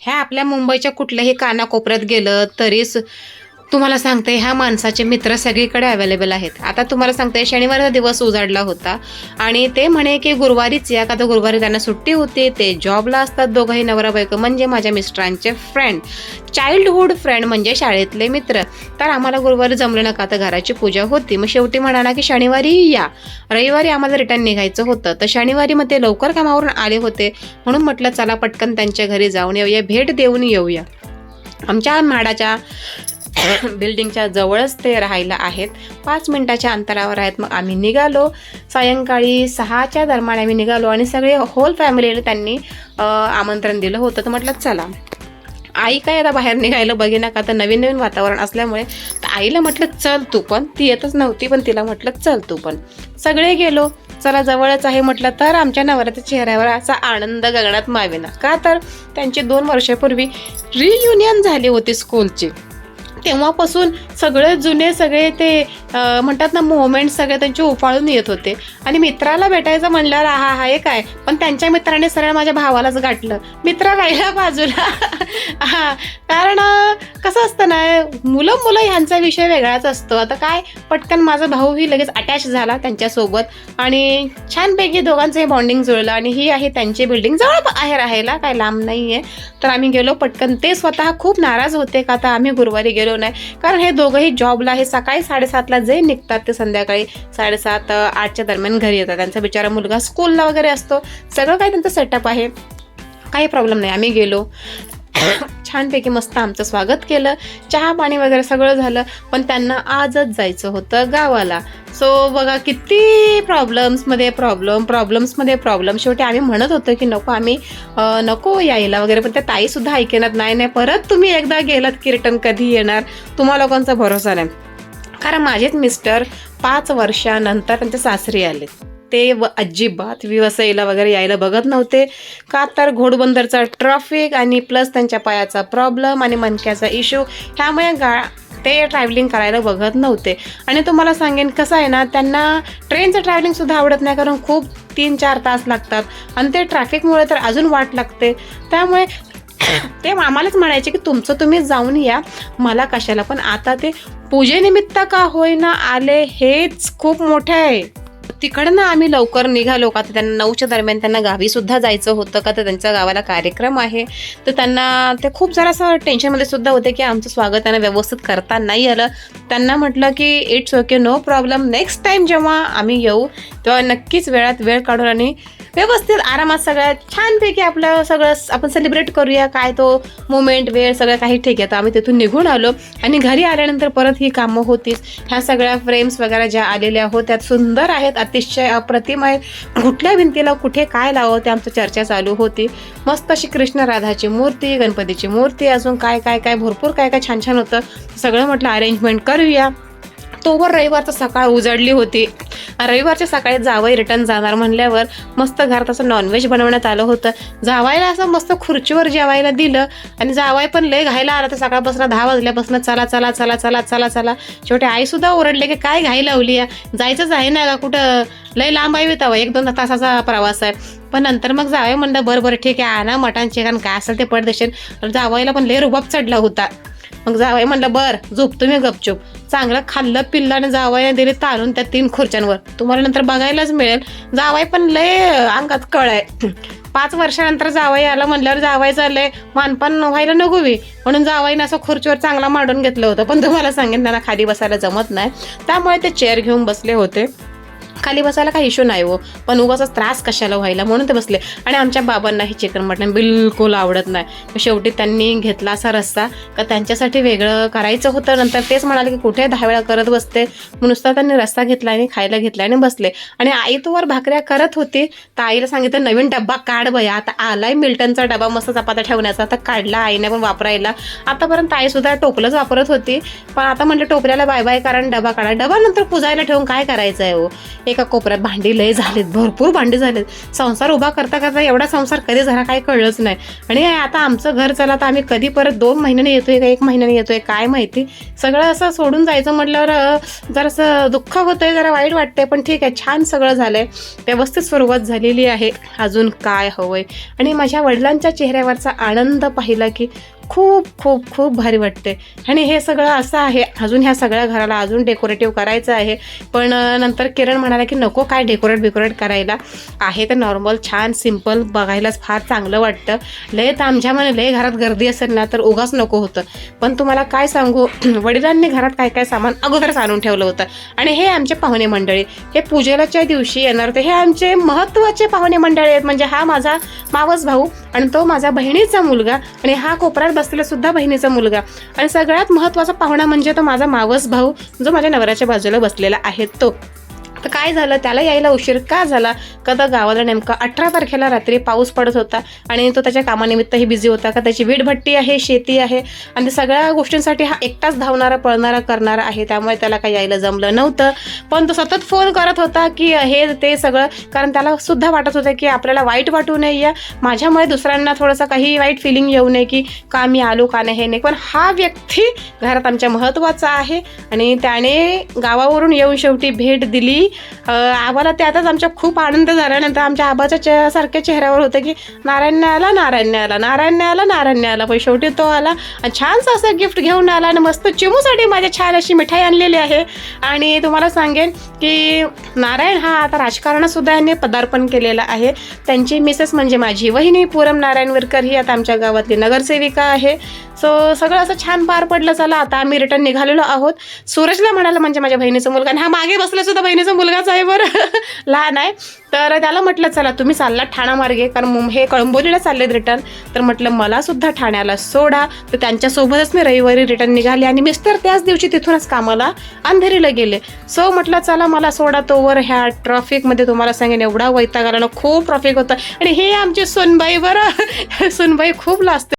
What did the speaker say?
ह्या आपल्या मुंबईच्या कुठल्याही कानाकोपऱ्यात गेलं तरीच तुम्हाला सांगते ह्या माणसाचे मित्र सगळीकडे अवेलेबल आहेत. आता तुम्हाला सांगते शनिवारचा दिवस उजाडला होता आणि ते म्हणे की गुरुवारीच या, का तर गुरुवारी त्यांना सुट्टी होती. ते जॉबला असतात दोघंही नवरा बायको, म्हणजे माझ्या मिस्टरांचे फ्रेंड, चाइल्डहुड फ्रेंड म्हणजे शाळेतले मित्र. तर आम्हाला गुरुवारी जमलं नका, तर घराची पूजा होती. मग शेवटी म्हणाला की शनिवारी या. रविवारी आम्हाला रिटर्न निघायचं होतं, तर शनिवारी मग ते लवकर कामावरून आले होते म्हणून म्हटलं चला पटकन त्यांच्या घरी जाऊन येऊया, भेट देऊन येऊया. आमच्या म्हाडाच्या बिल्डिंगच्या जवळच ते राहायला आहेत, 5 मिनिटाच्या अंतरावर आहेत. मग आम्ही निघालो सायंकाळी 6च्या दरम्यान आम्ही निघालो आणि सगळे होल फॅमिलीला त्यांनी आमंत्रण दिलं होतं. तर म्हटलं चला. आई काय आता बाहेर निघायला बघेना, का तर नवीन नवीन वातावरण असल्यामुळे. तर आईला म्हटलं चल तू पण, ती येतच नव्हती पण तिला म्हटलं चल तू पण. सगळे गेलो. चला जवळच आहे म्हटलं. तर आमच्या नवऱ्याच्या चेहऱ्यावर असा आनंद गगनात मावेना, का तर त्यांची 2 वर्षापूर्वी रियुनियन झाली होती स्कूलची. तेव्हापासून सगळे जुने सगळे ते म्हणतात ना मोमेंट सगळे त्यांचे उफाळून येत होते. आणि मित्राला भेटायचं म्हणल्यावर हा हे काय, पण त्यांच्या मित्राने सरळ माझ्या भावालाच गाठलं. मित्र राहिला बाजूला. हा, कारण कसं असतं ना, मुलं ह्यांचा विषय वेगळाच असतो. आता काय पटकन माझा भाऊही लगेच अटॅच झाला त्यांच्यासोबत आणि छानपैकी दोघांचं हे बॉन्डिंग जुळलं. आणि ही आहे त्यांची बिल्डिंग, जवळ आहे राहायला, काय लांब नाही आहे. तर आम्ही गेलो पटकन. ते स्वतः खूप नाराज होते का आता आम्ही गुरुवारी गेलो नाही, कारण हे दोघंही जॉबला आहे. सकाळी 7:30ला जे निघतात ते संध्याकाळी 7:30-8च्या दरम्यान घरी येतात. त्यांचा बिचारा मुलगा स्कूलला वगैरे असतो. सगळं काही त्यांचं सेटअप आहे, काही प्रॉब्लेम नाही. आम्ही गेलो, छानपैकी मस्त आमचं स्वागत केलं, चहा पाणी वगैरे सगळं झालं. पण त्यांना आजच जायचं होतं गावाला. सो बघा किती प्रॉब्लेम्समध्ये प्रॉब्लेम. शेवटी आम्ही म्हणत होतो की नको, आम्ही नको यायला वगैरे, पण त्या ताईसुद्धा ऐकणार नाही, परत तुम्ही एकदा गेलात की रिटर्न कधी येणार, तुम्हा लोकांचा भरोसा नाही. कारण माझेच मिस्टर 5 वर्षानंतर त्यांच्या सासरी आले. ते अजिबात वसईला वगैरे यायला बघत नव्हते, का तर घोडबंदरचा ट्रॅफिक आणि प्लस त्यांच्या पायाचा प्रॉब्लेम आणि मणक्याचा इश्यू, ह्यामुळे ते ट्रॅव्हलिंग करायला बघत नव्हते. आणि तुम्हाला सांगेन कसं आहे ना, त्यांना ट्रेनचं ट्रॅव्हलिंगसुद्धा आवडत नाही, कारण खूप 3-4 तास लागतात आणि ते ट्रॅफिकमुळे तर अजून वाट लागते. त्यामुळे ते आम्हालाच म्हणायचे की तुमचं तुम्ही जाऊन या, मला कशाला. पण आता ते पूजेनिमित्त का होईना आले, हेच खूप मोठे आहे. तिकडनं आम्ही लवकर निघालो, का तर त्यांना 9च्या दरम्यान त्यांना गावीसुद्धा जायचं होतं, का तर त्यांच्या गावाला कार्यक्रम आहे. तर त्यांना ते खूप जरासं टेन्शनमध्ये सुद्धा होते की आमचं स्वागत त्यांना व्यवस्थित करता नाही आलं. त्यांना म्हटलं की it's okay, no problem, next time जेव्हा आम्ही येऊ तेव्हा नक्कीच वेळात वेळ काढून आणि व्यवस्थित आरामात सगळ्यात छानपैकी आपलं सगळं आपण सेलिब्रेट करूया. काय तो मोमेंट वेळ सगळं काही ठीक आहे. तर आम्ही तिथून निघून आलो आणि घरी आल्यानंतर परत ही कामं होतीच. ह्या सगळ्या फ्रेम्स वगैरे ज्या आलेल्या होत्या सुंदर आहेत, अतिशय अप्रतिम आहेत. कुठल्या भिंतीला कुठे काय लावं ते आमची चर्चा चालू होती. मस्त अशी कृष्ण राधाची मूर्ती, गणपतीची मूर्ती, अजून काय काय काय भरपूर काय काय छान छान होतं. सगळं म्हटलं अरेंजमेंट करूया. तोवर रविवारचं सकाळ उजाडली होती. रविवारच्या सकाळी जावई रिटर्न जाणार म्हणल्यावर मस्त घरात असं नॉनव्हेज बनवण्यात आलं होतं. जावायला असं मस्त खुर्चीवर जेवायला दिलं आणि जावाय पण लय घायला आला. तर सकाळपासून 10 वाजल्यापासून चला चला चला चला चला चला. शेवटी आईसुद्धा ओरडले की काय घाई लावली आहे, जायचंच आहे ना का, कुठं लय लांब आहे तवा, 1-2 तासाचा प्रवास आहे. पण नंतर मग जावई म्हणलं बरं ठीक आहे, आणा मटण चिकन काय असेल ते पड देशील. जावायला पण लय रुबाब चढला होता. मग जावई म्हणलं बरं झोप तुम्ही गपचूप. चांगलं खाल्लं पिल्लं आणि जावयाने दिले ताणून त्या 3 खुर्च्यांवर. तुम्हाला नंतर बघायलाच मिळेल. जावई पण लय अंगात कळ आहे. 5 वर्षानंतर जावई आला म्हणल्यावर जावायचं लय मानपान व्हायला नको बी, म्हणून जावईनं असं खुर्चीवर चांगला मांडून घेतलं होतं. पण तुम्हाला सांगेन त्यांना खाली बसायला जमत नाही, त्यामुळे ते चेअर घेऊन बसले होते. खाली बसायला काही इश्यू नाही हो, पण उगाच त्रास कशाला व्हायला म्हणून ते बसले. आणि आमच्या बाबांनाही चिकन मटण बिलकुल आवडत नाही. शेवटी त्यांनी घेतला असा रस्सा, का त्यांच्यासाठी वेगळं करायचं होतं. नंतर तेच म्हणाले की कुठे 10 वेळा करत बसते, नुसता त्यांनी रस्सा घेतला आणि खायला घेतला आणि बसले. आणि आई तोवर भाकऱ्या करत होती. तर आईला सांगितलं नवीन डब्बा काढ बया, आता आलाय मिल्टनचा डबा मस्त चपात्या ठेवण्याचा. आता काढला आईने पण वापरायला. आतापर्यंत आईसुद्धा टोपलंच वापरत होती, पण आता म्हटलं टोपल्याला बाय बाय, कारण डबा काढा. डबा नंतर पुजायला ठेवून काय करायचं आहे हो. एका कोपऱ्यात भांडी लय झालीत, भरपूर भांडी झालीत. संसार उभा करता करता एवढा संसार कधी झाला काय कळलंच नाही. आणि आता आमचं घर चला तर आम्ही कधी परत 2 महिन्याने येतोय का 1 महिन्याने येतोय काय माहिती. सगळं असं सोडून जायचं म्हटल्यावर जरासं दुःख होतंय, जरा वाईट वाटतंय. पण ठीक आहे, छान सगळं झालंय, व्यवस्थित सुरुवात झालेली आहे. अजून काय हवंय. आणि माझ्या वडिलांच्या चेहऱ्यावरचा आनंद पाहिला की खूप खूप खूप भारी वाटते. आणि हे सगळं असं आहे, अजून ह्या सगळ्या घराला अजून डेकोरेटिव्ह करायचं आहे. पण नंतर किरण म्हणाला की नको काय डेकोरेट करायला, आहे तर नॉर्मल छान सिम्पल बघायलाच फार चांगलं वाटतं. लय तामझामाने लय घरात गर्दी असेल ना तर उगाच नको होतं. पण तुम्हाला काय सांगू, वडिलांनी घरात काय काय सामान अगोदरच आणून ठेवलं होतं. आणि हे आमचे पाहुणे मंडळी, हे पूजेलाच्या दिवशी येणार होते. हे आमचे महत्त्वाचे पाहुणे मंडळी आहेत. म्हणजे हा माझा मावस भाऊ आणि तो माझा बहिणीचा मुलगा आणि हा कोपऱ्यात बसलेला सुद्धा बहिणीचा मुलगा. आणि सगळ्यात महत्त्वाचा पाहुणा म्हणजे तो माझा मावस भाऊ जो माझ्या नवऱ्याच्या बाजूला बसलेला आहे तो. तर काय झालं, त्याला यायला उशीर का झाला, कदा गावाला नेमका 18 तारखेला रात्री पाऊस पडत होता आणि तो त्याच्या कामानिमित्तही बिझी होता. का त्याची वीटभट्टी आहे, शेती आहे आणि सगळ्या गोष्टींसाठी हा एकटाच धावणारा पळणारा करणारा आहे. त्यामुळे त्याला काही यायला जमलं नव्हतं. पण तो सतत फोन करत होता की हे ते सगळं, कारण त्याला सुद्धा वाटत होतं की आपल्याला वाईट वाटू नये, माझ्यामुळे दुसऱ्यांना थोडंसं काही वाईट फिलिंग येऊ नये की का मी आलो का नाही हे नाही. पण हा व्यक्ती घरात आमच्या महत्त्वाचा आहे आणि त्याने गावावरून येऊन शेवटी भेट दिली. आम्हाला त्यातच आमच्या खूप आनंद झाला. नंतर आमच्या आबाच्या सारख्या चेहऱ्यावर होतं की नारायण आला. पण शेवटी तो आला आणि छानसं असं गिफ्ट घेऊन आला आणि मस्त चिमूसाठी माझ्या छान अशी मिठाई आणलेली आहे. आणि तुम्हाला सांगेन की नारायण हा आता राजकारणात सुद्धा यांनी पदार्पण केलेलं आहे. त्यांची मिसेस म्हणजे माझी वहिनी पूरम नारायण विरकर ही आता आमच्या गावातली नगरसेविका आहे. सो सगळं असं छान पार पडलं. चला आता आम्ही रिटर्न निघालेलो आहोत. सूरजला म्हणाला, म्हणजे माझ्या बहिणीचा मुलगा, आणि हा मागे बसला सुद्धा बहिणीचा मुलगाच आहे बरं, लहान आहे. तर त्याला म्हटलं चला तुम्ही चालला ठाणा मार्गे, कारण हे कळंबोलीला चाललेत रिटर्न. तर म्हटलं मला सुद्धा ठाण्याला सोडा. तर त्यांच्यासोबतच मी रविवारी रिटर्न निघाले आणि मिस्टर त्याच दिवशी तिथूनच कामाला अंधेरीला गेले. सो म्हटलं चला मला सोडा. तोवर ह्या ट्रॅफिकमध्ये तुम्हाला सांगेन एवढा वैताग आला ना, खूप ट्रॅफिक होतं. आणि हे आमची सुनबाई बरं, सुनबाई खूप लाजते.